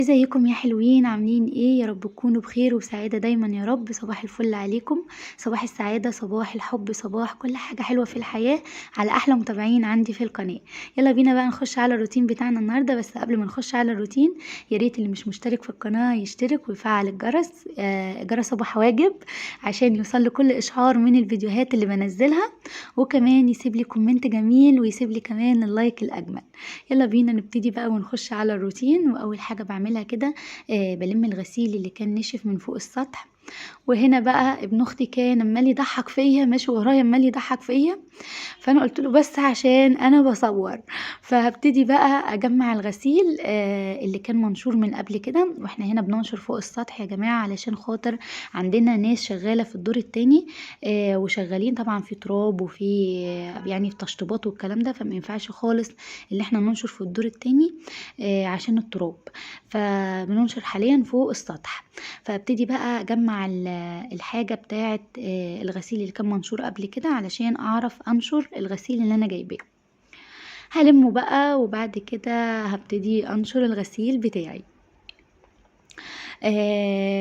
ازيكم يا حلوين؟ عاملين ايه؟ يا رب تكونوا بخير وسعادة دايما يا رب. صباح الفل عليكم، صباح السعادة، صباح الحب، صباح كل حاجة حلوة في الحياة على احلى متابعين عندي في القناة. يلا بينا بقى نخش على الروتين بتاعنا النهاردة. بس قبل ما نخش على الروتين يا ريت اللي مش مشترك في القناة يشترك ويفعل الجرس. جرس ابو حواجب عشان يوصل له كل اشعار من الفيديوهات اللي بنزلها، وكمان يسيب لي كومنت جميل ويسيب لي كمان اللايك الاجمل. يلا بينا نبتدي بقى ونخش على الروتين. واول حاجة بعملها كده بلم الغسيل اللي كان نشف من فوق السطح. وهنا بقى ابن اختي كان عمال يضحك فيا، ماشي ورايا عمال يضحك فيا، فانا قلت له بس عشان انا بصور. فهبتدي بقى اجمع الغسيل اللي كان منشور من قبل كده. واحنا هنا بننشر فوق السطح يا جماعه علشان خاطر عندنا ناس شغاله في الدور التاني، وشغالين طبعا في تراب وفي يعني في تشطيبات والكلام ده، فما ينفعش خالص اللي احنا ننشر في الدور التاني عشان التراب. فبننشر حاليا فوق السطح. فابتدي بقى اجمع الحاجه بتاعه الغسيل اللي كان منشور قبل كده علشان اعرف انشر الغسيل اللي انا جايباه. هلمه بقى وبعد كده هبتدي انشر الغسيل بتاعي.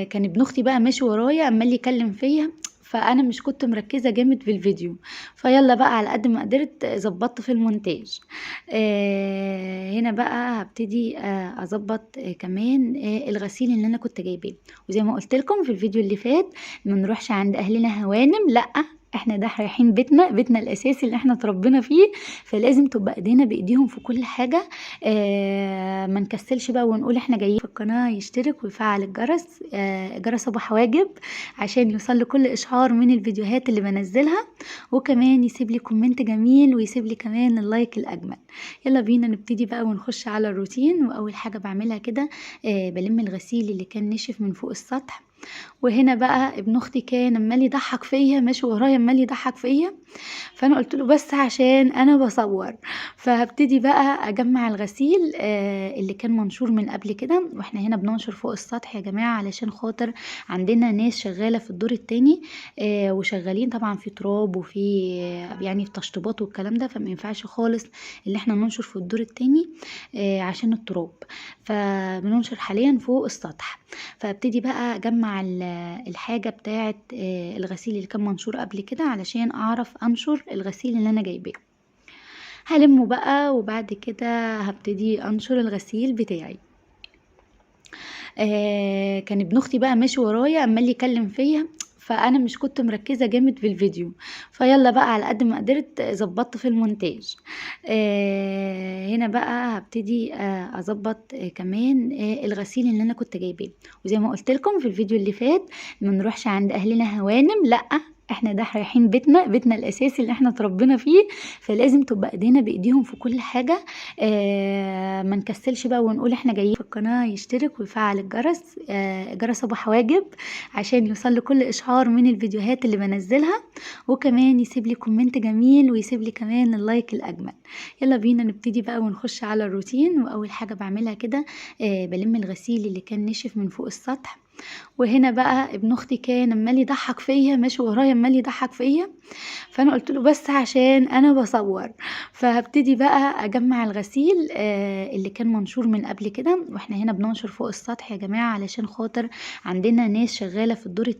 كان ابن اختي بقى ماشي ورايا عمال يكلم فيا، فانا مش كنت مركزه جامد في الفيديو، فيلا بقى على قد ما قدرت ظبطت في المونتاج. هنا بقى هبتدي اظبط كمان الغسيل اللي انا كنت جايباه. وزي ما قلت لكم في الفيديو اللي فات، ما نروحش عند اهلنا هوانم، لا احنا ده رايحين بيتنا الاساسي اللي احنا اتربينا فيه، فلازم تبقى ايدينا بايديهم في كل حاجه. ما نكسلش بقى ونقول احنا جايين. في القناه يشترك ويفعل الجرس، جرس ابو حواجب عشان يوصل له كل اشعار من الفيديوهات اللي بنزلها، وكمان يسيب لي كومنت جميل ويسيب لي كمان اللايك الاجمل. يلا بينا نبتدي بقى ونخش على الروتين. واول حاجه بعملها كده بلم الغسيل اللي كان نشف من فوق السطح. وهنا بقى ابن اختي كان عمال يضحك فيا، ماشي ورايا عمال يضحك فيا، فانا قلت له بس عشان انا بصور. فهبتدي بقى اجمع الغسيل اللي كان منشور من قبل كده. واحنا هنا بننشر فوق السطح يا جماعه علشان خاطر عندنا ناس شغاله في الدور التاني، وشغالين طبعا في تراب وفي يعني في تشطيبات والكلام ده، فما ينفعش خالص اللي احنا ننشر في الدور التاني عشان التراب. فبننشر حاليا فوق السطح. فابتدي بقى اجمع الحاجه بتاعه الغسيل اللي كان منشور قبل كده علشان اعرف انشر الغسيل اللي انا جايباه. هلمه بقى وبعد كده هبتدي انشر الغسيل بتاعي. كان ابن اختي بقى ماشي ورايا عمال يكلم فيا، فانا مش كنت مركزه جامد في الفيديو، فيلا بقى على قد ما قدرت ظبطت في المونتاج. هنا بقى هبتدي اظبط كمان الغسيل اللي انا كنت جايباه. وزي ما قلت لكم في الفيديو اللي فات، ما نروحش عند اهلنا هوانم، لا احنا ده رايحين بيتنا الاساسي اللي احنا اتربينا فيه، فلازم تبقى ايدينا بايديهم في كل حاجه. ما نكسلش بقى ونقول احنا جايين. في القناه يشترك ويفعل الجرس، جرس ابو حواجب عشان يوصل له كل اشعار من الفيديوهات اللي بنزلها، وكمان يسيب لي كومنت جميل ويسيب لي كمان اللايك الاجمل. يلا بينا نبتدي بقى ونخش على الروتين. واول حاجه بعملها كده بلم الغسيل اللي كان نشف من فوق السطح. وهنا بقى ابن اختي كان عمال يضحك فيا، ماشي ورايا عمال يضحك فيا، فانا قلت له بس عشان انا بصور. فهبتدي بقى اجمع الغسيل اللي كان منشور من قبل كده. واحنا هنا بننشر فوق السطح يا جماعه علشان خاطر عندنا ناس شغاله في الدور التاني